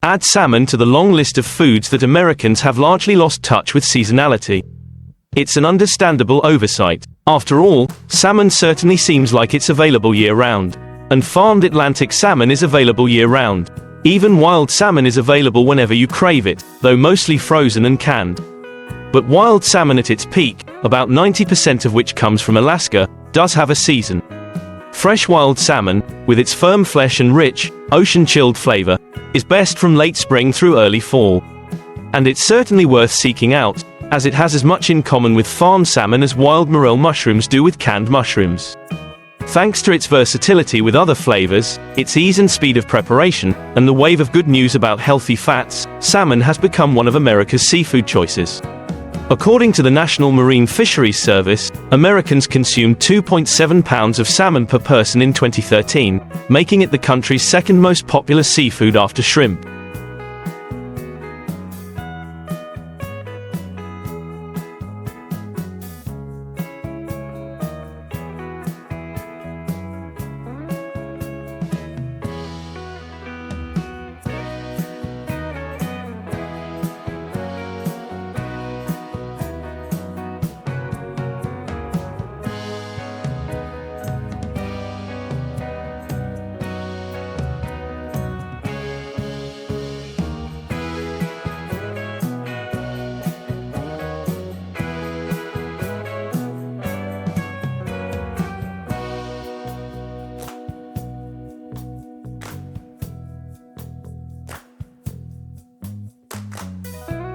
Add salmon to the long list of foods that Americans have largely lost touch with seasonality. It's an understandable oversight. After all, salmon certainly seems like it's available year-round. And farmed Atlantic salmon is available year-round. Even wild salmon is available whenever you crave it, though mostly frozen and canned. But wild salmon at its peak, about 90% of which comes from Alaska, does have a season. Fresh wild salmon, with its firm flesh and rich, ocean-chilled flavor, is best from late spring through early fall. And it's certainly worth seeking out, as it has as much in common with farmed salmon as wild morel mushrooms do with canned mushrooms. Thanks to its versatility with other flavors, its ease and speed of preparation, and the wave of good news about healthy fats, salmon has become one of America's seafood choices. According to the National Marine Fisheries Service, Americans consumed 2.7 pounds of salmon per person in 2013, making it the country's second most popular seafood after shrimp.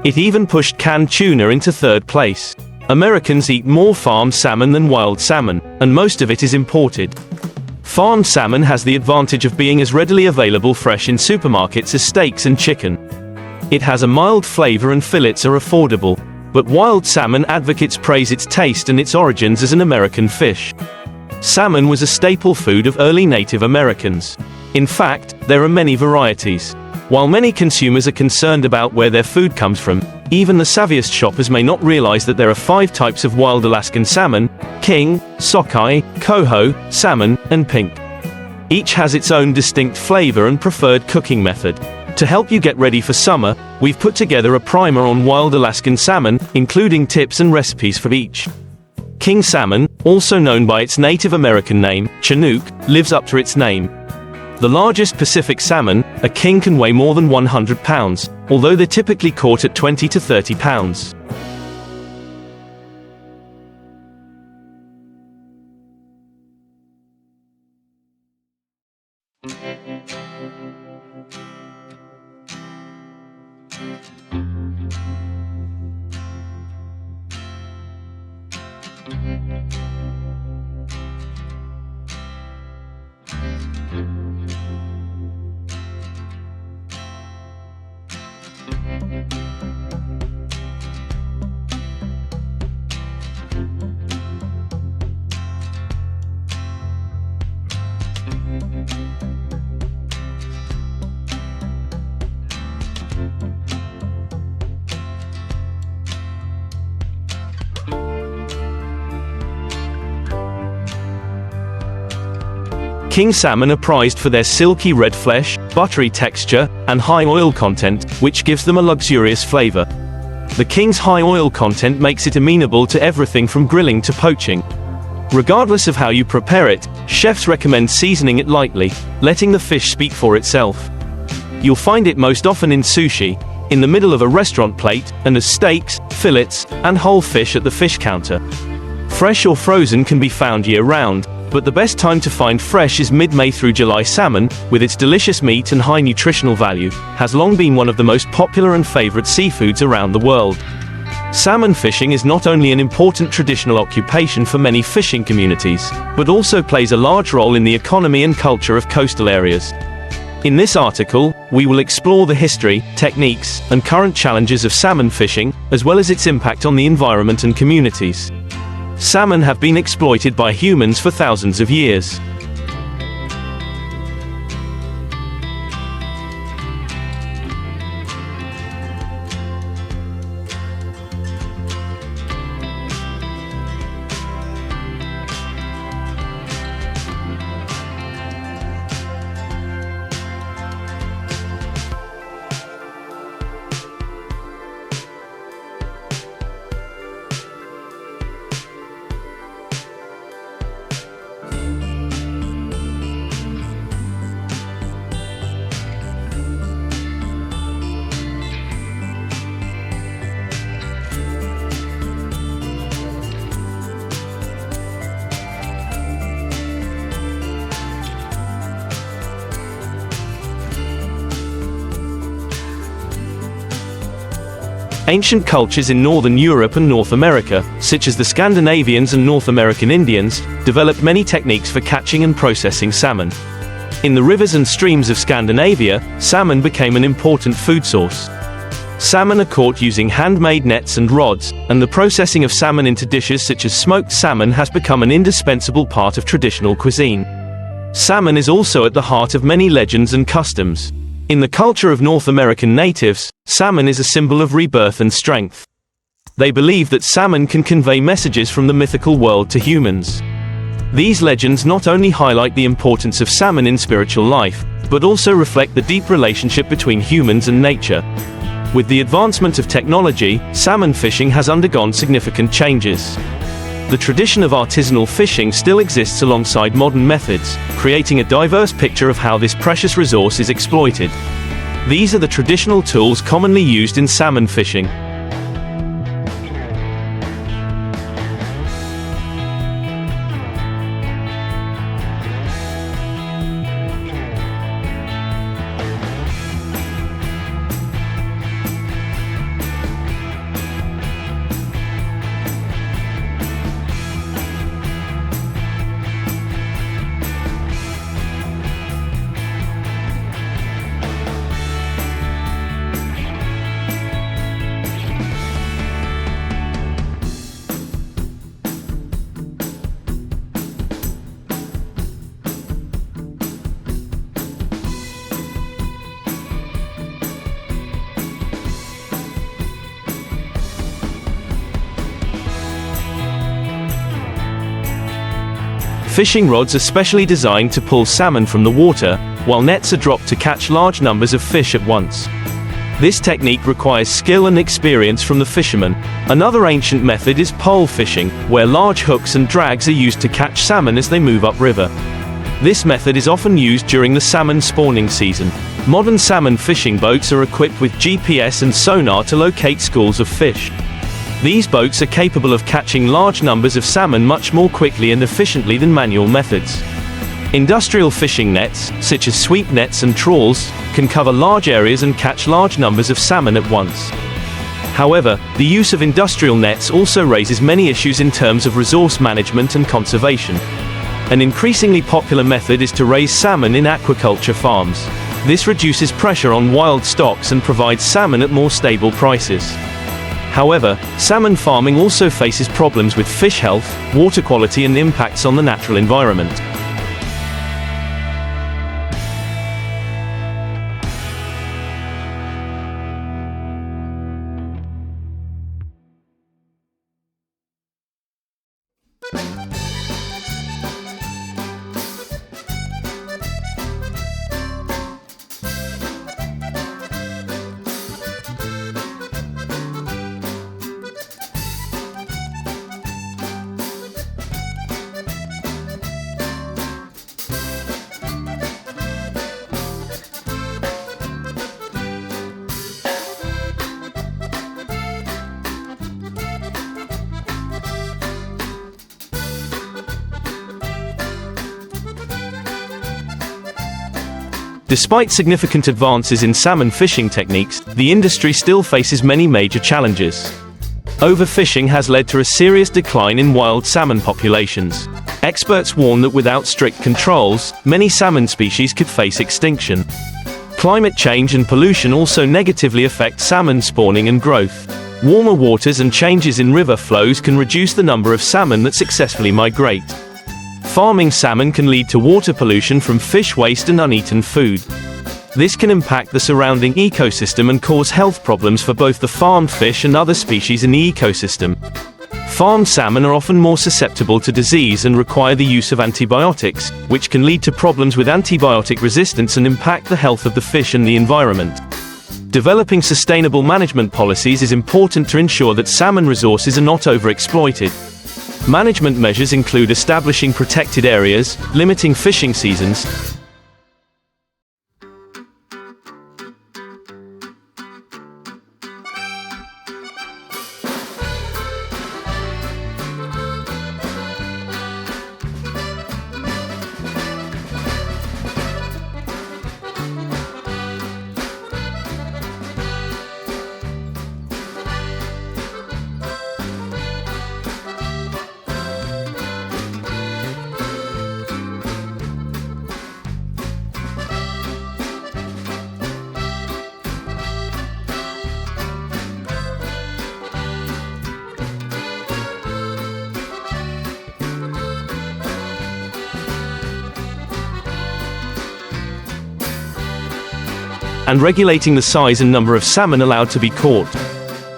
It even pushed canned tuna into third place. Americans eat more farmed salmon than wild salmon, and most of it is imported. Farmed salmon has the advantage of being as readily available fresh in supermarkets as steaks and chicken. It has a mild flavor and fillets are affordable, but wild salmon advocates praise its taste and its origins as an American fish. Salmon was a staple food of early Native Americans. In fact, there are many varieties. While many consumers are concerned about where their food comes from, even the savviest shoppers may not realize that there are 5 types of wild Alaskan salmon: king, sockeye, coho, salmon, and pink. Each has its own distinct flavor and preferred cooking method. To help you get ready for summer, we've put together a primer on wild Alaskan salmon, including tips and recipes for each. King salmon, also known by its Native American name, Chinook, lives up to its name. The largest Pacific salmon, a king, can weigh more than 100 pounds, although they're typically caught at 20 to 30 pounds. King salmon are prized for their silky red flesh, buttery texture, and high oil content, which gives them a luxurious flavor. The king's high oil content makes it amenable to everything from grilling to poaching. Regardless of how you prepare it, chefs recommend seasoning it lightly, letting the fish speak for itself. You'll find it most often in sushi, in the middle of a restaurant plate, and as steaks, fillets, and whole fish at the fish counter. Fresh or frozen can be found year-round, but the best time to find fresh is mid-May through July. Salmon, with its delicious meat and high nutritional value, has long been one of the most popular and favorite seafoods around the world. Salmon fishing is not only an important traditional occupation for many fishing communities, but also plays a large role in the economy and culture of coastal areas. In this article, we will explore the history, techniques, and current challenges of salmon fishing, as well as its impact on the environment and communities. Salmon have been exploited by humans for thousands of years. Ancient cultures in northern Europe and North America, such as the Scandinavians and North American Indians, developed many techniques for catching and processing salmon. In the rivers and streams of Scandinavia, salmon became an important food source. Salmon are caught using handmade nets and rods, and the processing of salmon into dishes such as smoked salmon has become an indispensable part of traditional cuisine. Salmon is also at the heart of many legends and customs. In the culture of North American natives, salmon is a symbol of rebirth and strength. They believe that salmon can convey messages from the mythical world to humans. These legends not only highlight the importance of salmon in spiritual life, but also reflect the deep relationship between humans and nature. With the advancement of technology, salmon fishing has undergone significant changes. The tradition of artisanal fishing still exists alongside modern methods, creating a diverse picture of how this precious resource is exploited. These are the traditional tools commonly used in salmon fishing. Fishing rods are specially designed to pull salmon from the water, while nets are dropped to catch large numbers of fish at once. This technique requires skill and experience from the fisherman. Another ancient method is pole fishing, where large hooks and drags are used to catch salmon as they move upriver. This method is often used during the salmon spawning season. Modern salmon fishing boats are equipped with GPS and sonar to locate schools of fish. These boats are capable of catching large numbers of salmon much more quickly and efficiently than manual methods. Industrial fishing nets, such as sweep nets and trawls, can cover large areas and catch large numbers of salmon at once. However, the use of industrial nets also raises many issues in terms of resource management and conservation. An increasingly popular method is to raise salmon in aquaculture farms. This reduces pressure on wild stocks and provides salmon at more stable prices. However, salmon farming also faces problems with fish health, water quality and impacts on the natural environment. Despite significant advances in salmon fishing techniques, the industry still faces many major challenges. Overfishing has led to a serious decline in wild salmon populations. Experts warn that without strict controls, many salmon species could face extinction. Climate change and pollution also negatively affect salmon spawning and growth. Warmer waters and changes in river flows can reduce the number of salmon that successfully migrate. Farming salmon can lead to water pollution from fish waste and uneaten food. This can impact the surrounding ecosystem and cause health problems for both the farmed fish and other species in the ecosystem. Farmed salmon are often more susceptible to disease and require the use of antibiotics, which can lead to problems with antibiotic resistance and impact the health of the fish and the environment. Developing sustainable management policies is important to ensure that salmon resources are not overexploited. Management measures include establishing protected areas, limiting fishing seasons, and regulating the size and number of salmon allowed to be caught.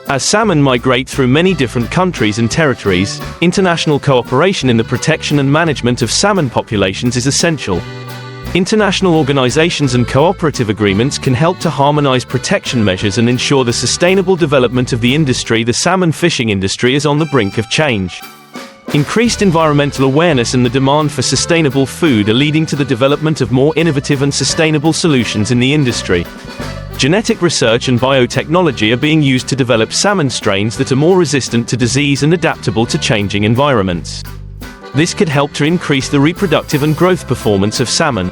As salmon migrate through many different countries and territories, international cooperation in the protection and management of salmon populations is essential. International organizations and cooperative agreements can help to harmonize protection measures and ensure the sustainable development of the industry. The salmon fishing industry is on the brink of change. Increased environmental awareness and the demand for sustainable food are leading to the development of more innovative and sustainable solutions in the industry. Genetic research and biotechnology are being used to develop salmon strains that are more resistant to disease and adaptable to changing environments. This could help to increase the reproductive and growth performance of salmon.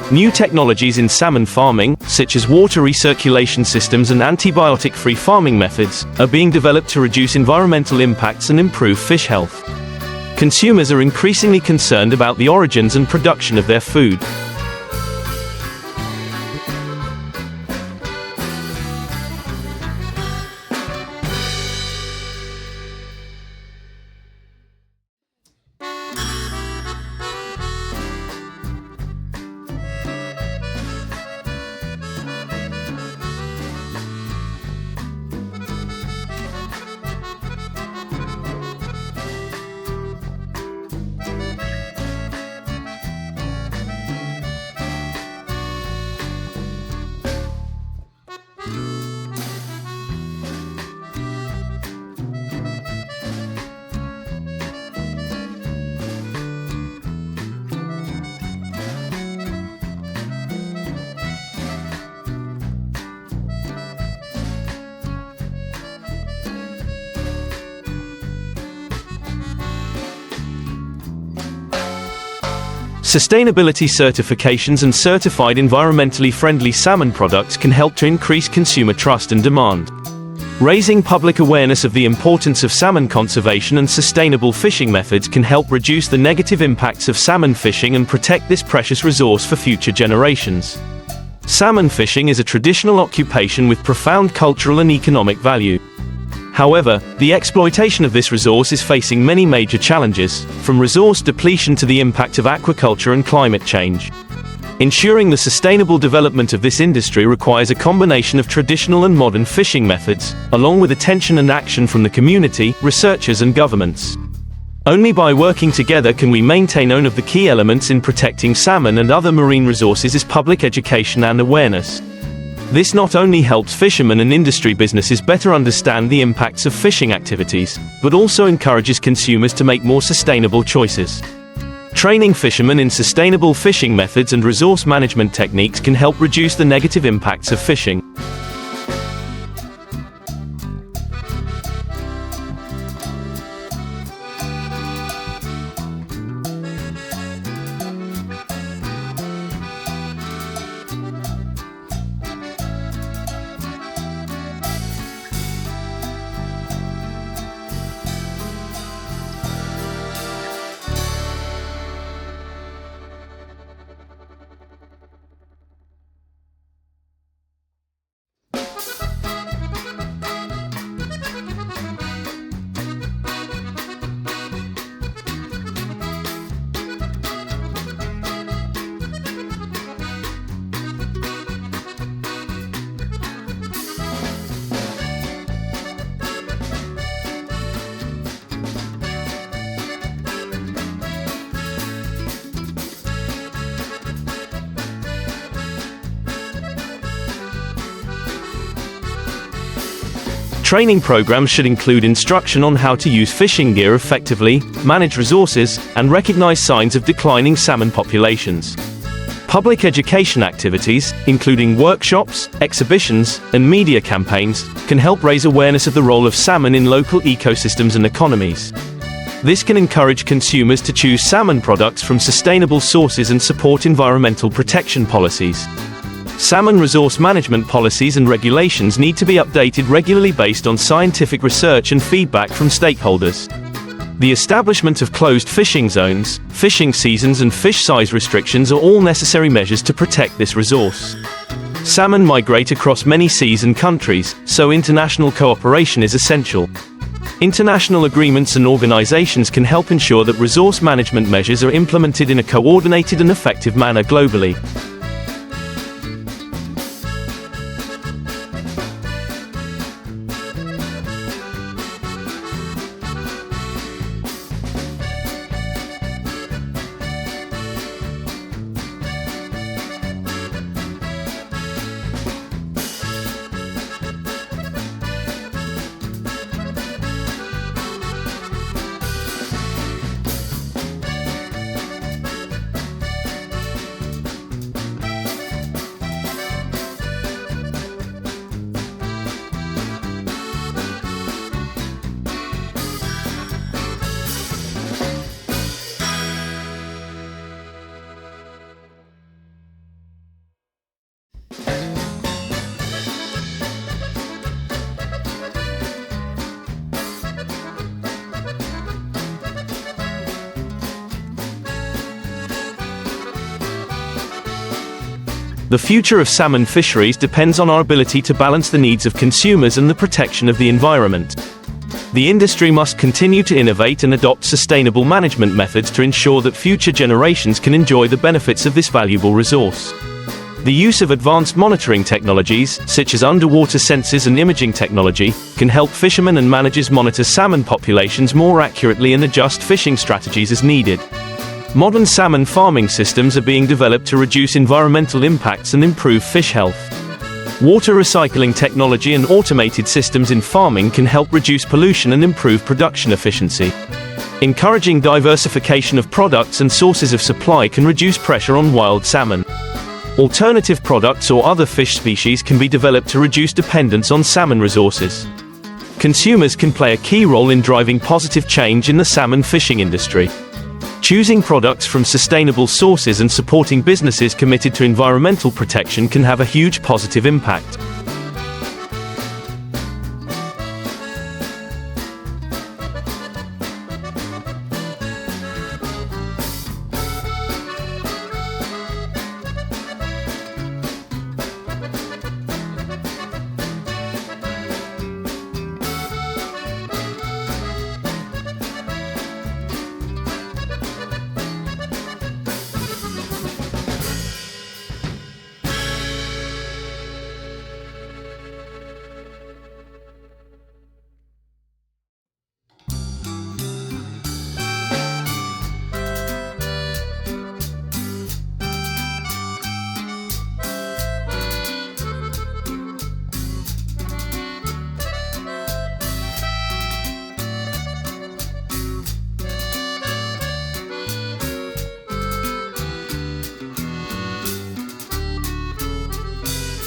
New technologies in salmon farming, such as water recirculation systems and antibiotic-free farming methods, are being developed to reduce environmental impacts and improve fish health. Consumers are increasingly concerned about the origins and production of their food. Sustainability certifications and certified environmentally friendly salmon products can help to increase consumer trust and demand. Raising public awareness of the importance of salmon conservation and sustainable fishing methods can help reduce the negative impacts of salmon fishing and protect this precious resource for future generations. Salmon fishing is a traditional occupation with profound cultural and economic value. However, the exploitation of this resource is facing many major challenges, from resource depletion to the impact of aquaculture and climate change. Ensuring the sustainable development of this industry requires a combination of traditional and modern fishing methods, along with attention and action from the community, researchers and governments. Only by working together can we maintain one of the key elements in protecting salmon and other marine resources is public education and awareness. This not only helps fishermen and industry businesses better understand the impacts of fishing activities, but also encourages consumers to make more sustainable choices. Training fishermen in sustainable fishing methods and resource management techniques can help reduce the negative impacts of fishing. Training programs should include instruction on how to use fishing gear effectively, manage resources, and recognize signs of declining salmon populations. Public education activities, including workshops, exhibitions, and media campaigns, can help raise awareness of the role of salmon in local ecosystems and economies. This can encourage consumers to choose salmon products from sustainable sources and support environmental protection policies. Salmon resource management policies and regulations need to be updated regularly based on scientific research and feedback from stakeholders. The establishment of closed fishing zones, fishing seasons and fish size restrictions are all necessary measures to protect this resource. Salmon migrate across many seas and countries, so international cooperation is essential. International agreements and organizations can help ensure that resource management measures are implemented in a coordinated and effective manner globally. The future of salmon fisheries depends on our ability to balance the needs of consumers and the protection of the environment. The industry must continue to innovate and adopt sustainable management methods to ensure that future generations can enjoy the benefits of this valuable resource. The use of advanced monitoring technologies, such as underwater sensors and imaging technology, can help fishermen and managers monitor salmon populations more accurately and adjust fishing strategies as needed. Modern salmon farming systems are being developed to reduce environmental impacts and improve fish health. Water recycling technology and automated systems in farming can help reduce pollution and improve production efficiency. Encouraging diversification of products and sources of supply can reduce pressure on wild salmon. Alternative products or other fish species can be developed to reduce dependence on salmon resources. Consumers can play a key role in driving positive change in the salmon fishing industry. Choosing products from sustainable sources and supporting businesses committed to environmental protection can have a huge positive impact.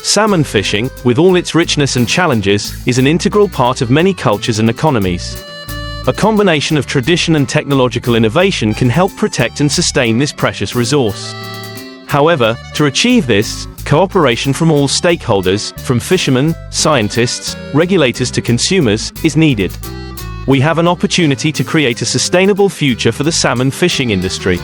Salmon fishing, with all its richness and challenges, is an integral part of many cultures and economies. A combination of tradition and technological innovation can help protect and sustain this precious resource. However, to achieve this, cooperation from all stakeholders, from fishermen, scientists, regulators to consumers, is needed. We have an opportunity to create a sustainable future for the salmon fishing industry.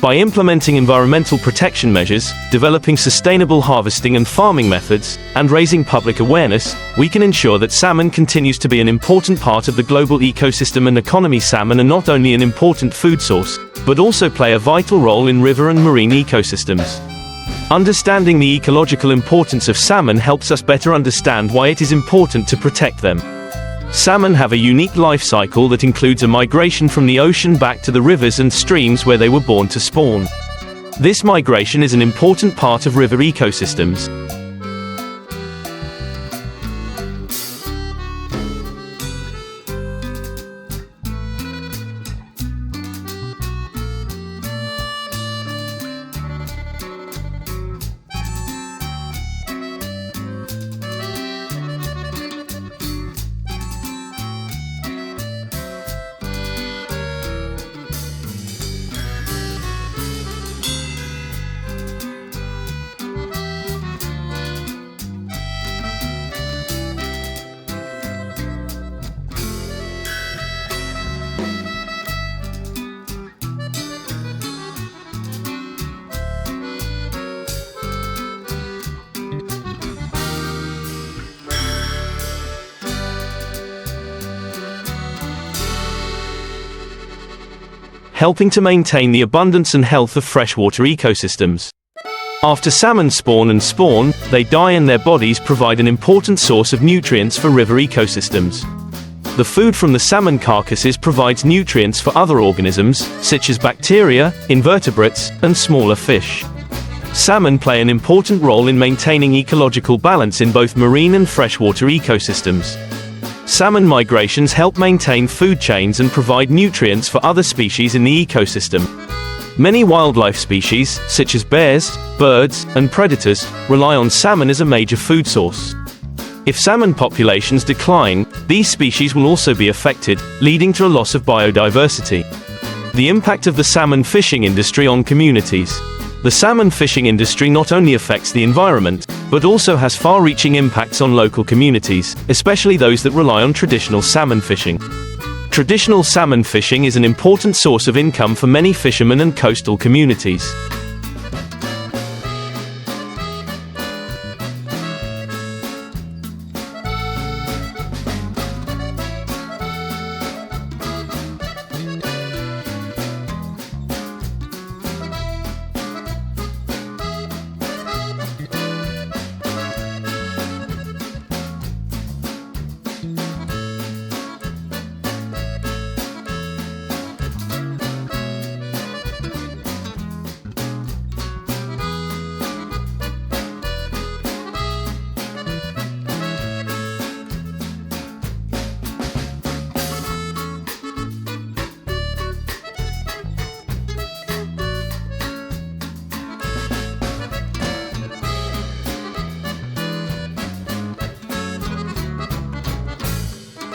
By implementing environmental protection measures, developing sustainable harvesting and farming methods, and raising public awareness, we can ensure that salmon continues to be an important part of the global ecosystem and economy. Salmon are not only an important food source, but also play a vital role in river and marine ecosystems. Understanding the ecological importance of salmon helps us better understand why it is important to protect them. Salmon have a unique life cycle that includes a migration from the ocean back to the rivers and streams where they were born to spawn. This migration is an important part of river ecosystems. Helping to maintain the abundance and health of freshwater ecosystems. After salmon spawn, they die and their bodies provide an important source of nutrients for river ecosystems. The food from the salmon carcasses provides nutrients for other organisms, such as bacteria, invertebrates, and smaller fish. Salmon play an important role in maintaining ecological balance in both marine and freshwater ecosystems. Salmon migrations help maintain food chains and provide nutrients for other species in the ecosystem. Many wildlife species, such as bears, birds, and predators, rely on salmon as a major food source. If salmon populations decline, these species will also be affected, leading to a loss of biodiversity. The impact of the salmon fishing industry on communities. The salmon fishing industry not only affects the environment, but also has far-reaching impacts on local communities, especially those that rely on traditional salmon fishing. Traditional salmon fishing is an important source of income for many fishermen and coastal communities.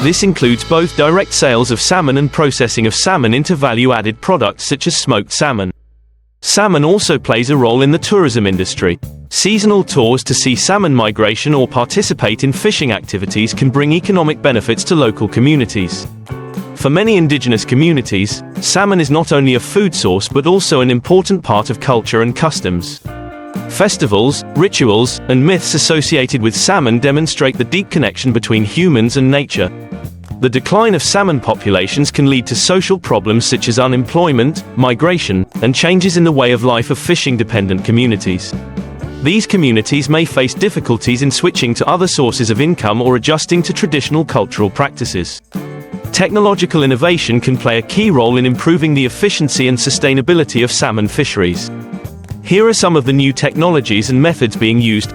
This includes both direct sales of salmon and processing of salmon into value-added products such as smoked salmon. Salmon also plays a role in the tourism industry. Seasonal tours to see salmon migration or participate in fishing activities can bring economic benefits to local communities. For many indigenous communities, salmon is not only a food source but also an important part of culture and customs. Festivals, rituals, and myths associated with salmon demonstrate the deep connection between humans and nature. The decline of salmon populations can lead to social problems such as unemployment, migration, and changes in the way of life of fishing-dependent communities. These communities may face difficulties in switching to other sources of income or adjusting to traditional cultural practices. Technological innovation can play a key role in improving the efficiency and sustainability of salmon fisheries. Here are some of the new technologies and methods being used.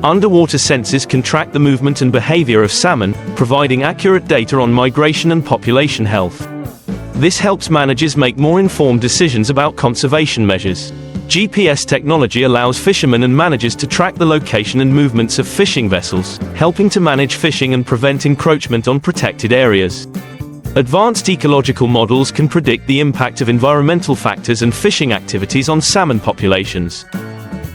Underwater sensors can track the movement and behavior of salmon, providing accurate data on migration and population health. This helps managers make more informed decisions about conservation measures. GPS technology allows fishermen and managers to track the location and movements of fishing vessels, helping to manage fishing and prevent encroachment on protected areas. Advanced ecological models can predict the impact of environmental factors and fishing activities on salmon populations.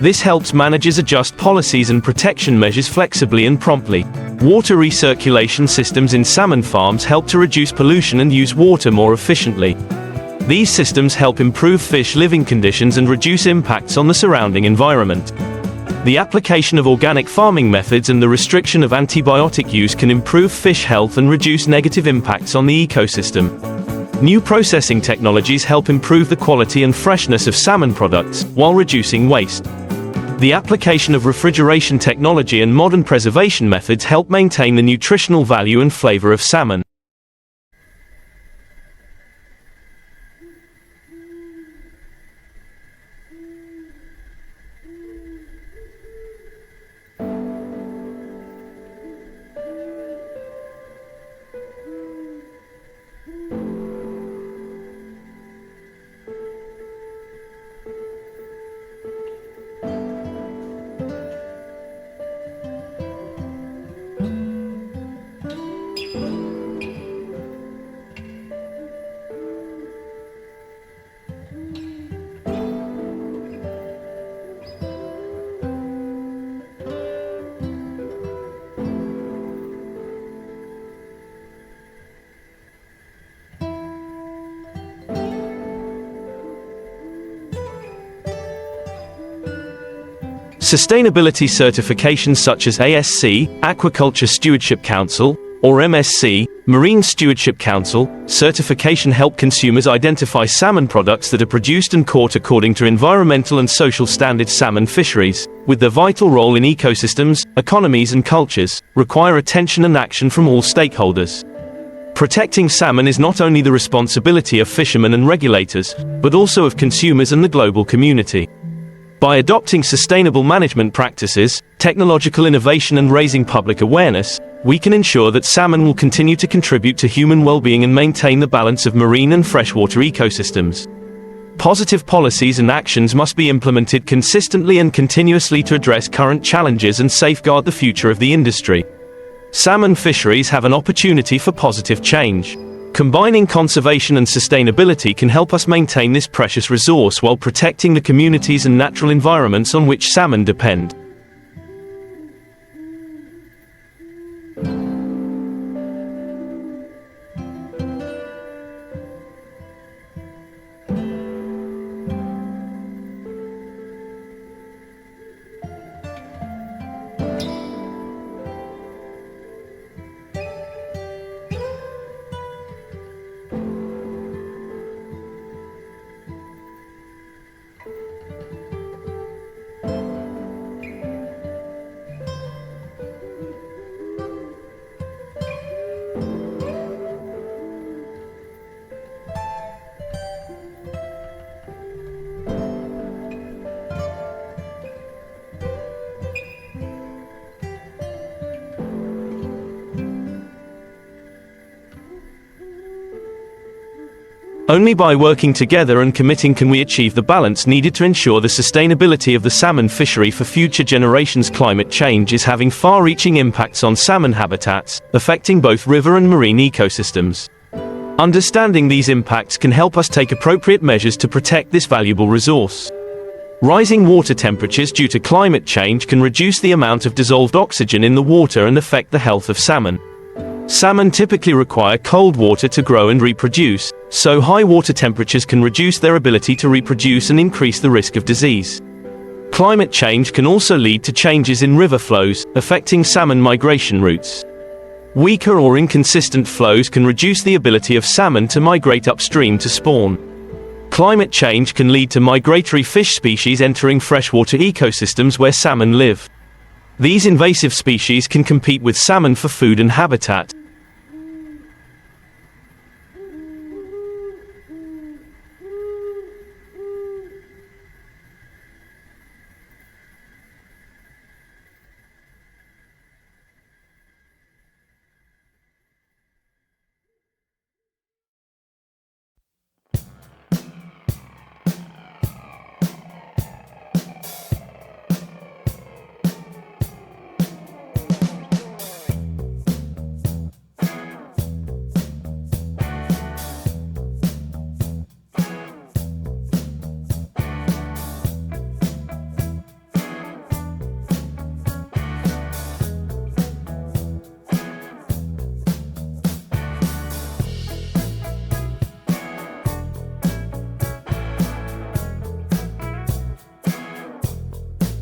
This helps managers adjust policies and protection measures flexibly and promptly. Water recirculation systems in salmon farms help to reduce pollution and use water more efficiently. These systems help improve fish living conditions and reduce impacts on the surrounding environment. The application of organic farming methods and the restriction of antibiotic use can improve fish health and reduce negative impacts on the ecosystem. New processing technologies help improve the quality and freshness of salmon products, while reducing waste. The application of refrigeration technology and modern preservation methods help maintain the nutritional value and flavor of salmon. Sustainability certifications such as ASC, Aquaculture Stewardship Council, or MSC, Marine Stewardship Council, certification help consumers identify salmon products that are produced and caught according to environmental and social standards. Salmon fisheries, with their vital role in ecosystems, economies and cultures, require attention and action from all stakeholders. Protecting salmon is not only the responsibility of fishermen and regulators, but also of consumers and the global community. By adopting sustainable management practices, technological innovation and raising public awareness, we can ensure that salmon will continue to contribute to human well-being and maintain the balance of marine and freshwater ecosystems. Positive policies and actions must be implemented consistently and continuously to address current challenges and safeguard the future of the industry. Salmon fisheries have an opportunity for positive change. Combining conservation and sustainability can help us maintain this precious resource while protecting the communities and natural environments on which salmon depend. Only by working together and committing can we achieve the balance needed to ensure the sustainability of the salmon fishery for future generations. Climate change is having far-reaching impacts on salmon habitats, affecting both river and marine ecosystems. Understanding these impacts can help us take appropriate measures to protect this valuable resource. Rising water temperatures due to climate change can reduce the amount of dissolved oxygen in the water and affect the health of salmon. Salmon typically require cold water to grow and reproduce, so high water temperatures can reduce their ability to reproduce and increase the risk of disease. Climate change can also lead to changes in river flows, affecting salmon migration routes. Weaker or inconsistent flows can reduce the ability of salmon to migrate upstream to spawn. Climate change can lead to migratory fish species entering freshwater ecosystems where salmon live. These invasive species can compete with salmon for food and habitat.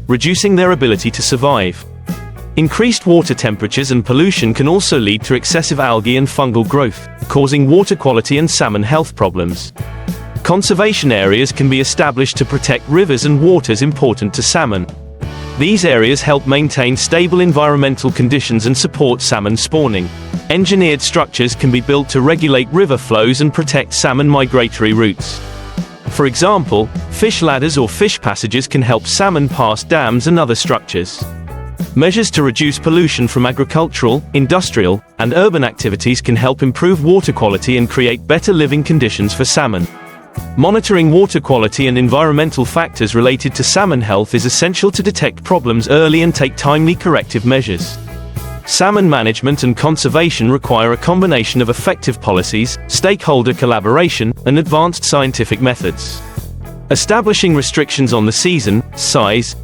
Reducing their ability to survive. Increased water temperatures and pollution can also lead to excessive algae and fungal growth, causing water quality and salmon health problems. Conservation areas can be established to protect rivers and waters important to salmon. These areas help maintain stable environmental conditions and support salmon spawning. Engineered structures can be built to regulate river flows and protect salmon migratory routes. For example, fish ladders or fish passages can help salmon pass dams and other structures. Measures to reduce pollution from agricultural, industrial, and urban activities can help improve water quality and create better living conditions for salmon. Monitoring water quality and environmental factors related to salmon health is essential to detect problems early and take timely corrective measures. Salmon management and conservation require a combination of effective policies, stakeholder collaboration, and advanced scientific methods. Establishing restrictions on the season, size,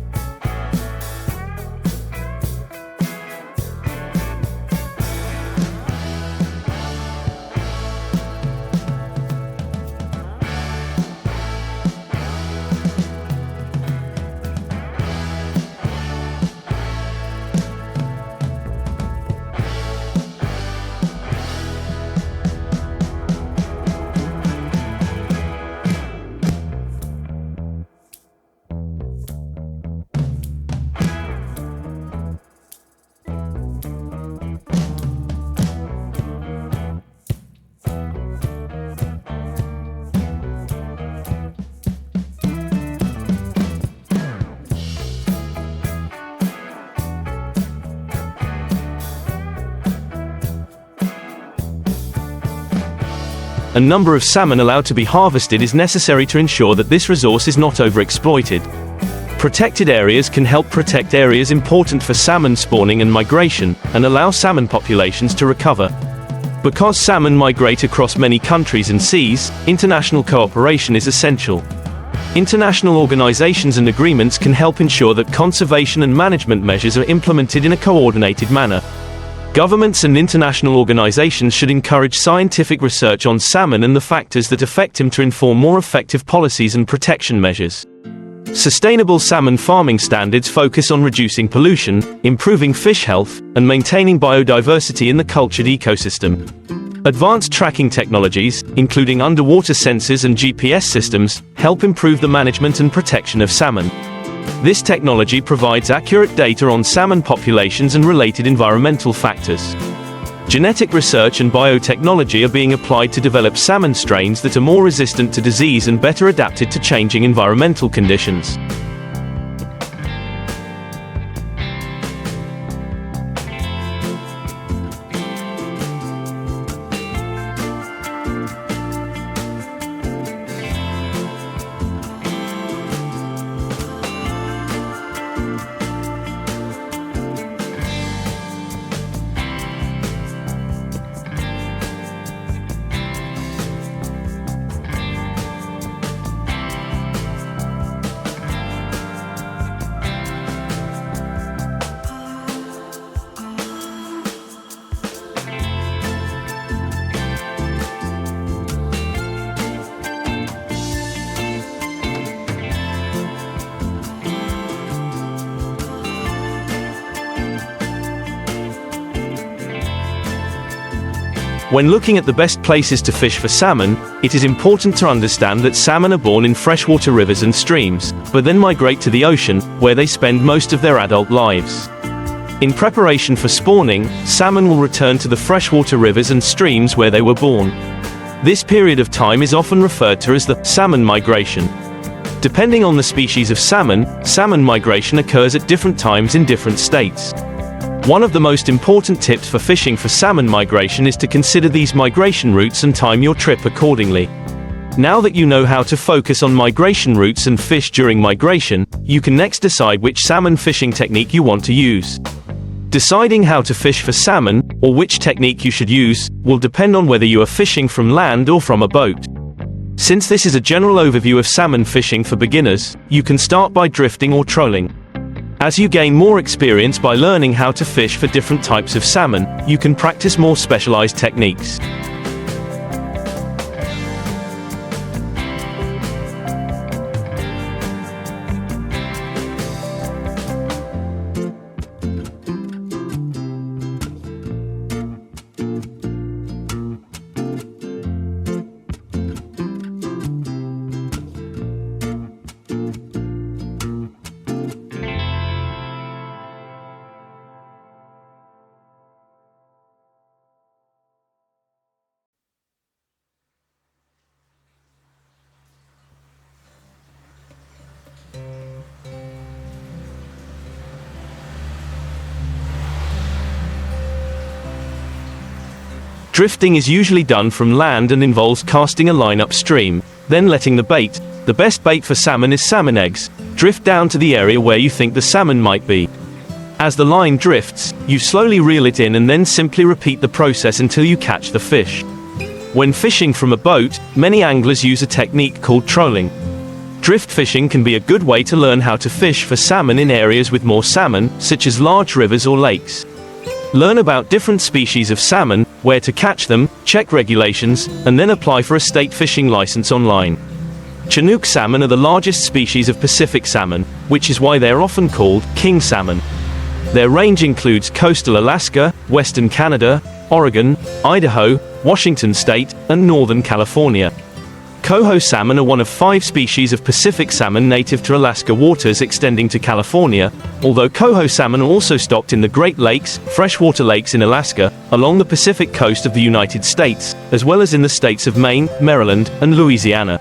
a number of salmon allowed to be harvested is necessary to ensure that this resource is not overexploited. Protected areas can help protect areas important for salmon spawning and migration, and allow salmon populations to recover. Because salmon migrate across many countries and seas, international cooperation is essential. International organizations and agreements can help ensure that conservation and management measures are implemented in a coordinated manner. Governments and international organizations should encourage scientific research on salmon and the factors that affect them to inform more effective policies and protection measures. Sustainable salmon farming standards focus on reducing pollution, improving fish health, and maintaining biodiversity in the cultured ecosystem. Advanced tracking technologies, including underwater sensors and GPS systems, help improve the management and protection of salmon. This technology provides accurate data on salmon populations and related environmental factors. Genetic research and biotechnology are being applied to develop salmon strains that are more resistant to disease and better adapted to changing environmental conditions. When looking at the best places to fish for salmon, it is important to understand that salmon are born in freshwater rivers and streams, but then migrate to the ocean, where they spend most of their adult lives. In preparation for spawning, salmon will return to the freshwater rivers and streams where they were born. This period of time is often referred to as the salmon migration. Depending on the species of salmon, salmon migration occurs at different times in different states. One of the most important tips for fishing for salmon migration is to consider these migration routes and time your trip accordingly. Now that you know how to focus on migration routes and fish during migration, you can next decide which salmon fishing technique you want to use. Deciding how to fish for salmon, or which technique you should use, will depend on whether you are fishing from land or from a boat. Since this is a general overview of salmon fishing for beginners, you can start by drifting or trolling. As you gain more experience by learning how to fish for different types of salmon, you can practice more specialized techniques. Drifting is usually done from land and involves casting a line upstream, then letting the best bait for salmon is salmon eggs, drift down to the area where you think the salmon might be. As the line drifts, you slowly reel it in and then simply repeat the process until you catch the fish. When fishing from a boat, many anglers use a technique called trolling. Drift fishing can be a good way to learn how to fish for salmon in areas with more salmon, such as large rivers or lakes. Learn about different species of salmon, where to catch them, check regulations, and then apply for a state fishing license online. Chinook salmon are the largest species of Pacific salmon, which is why they are often called king salmon. Their range includes coastal Alaska, western Canada, Oregon, Idaho, Washington State, and northern California. Coho salmon are one of 5 species of Pacific salmon native to Alaska waters extending to California, although coho salmon are also stocked in the Great Lakes, freshwater lakes in Alaska, along the Pacific coast of the United States, as well as in the states of Maine, Maryland, and Louisiana.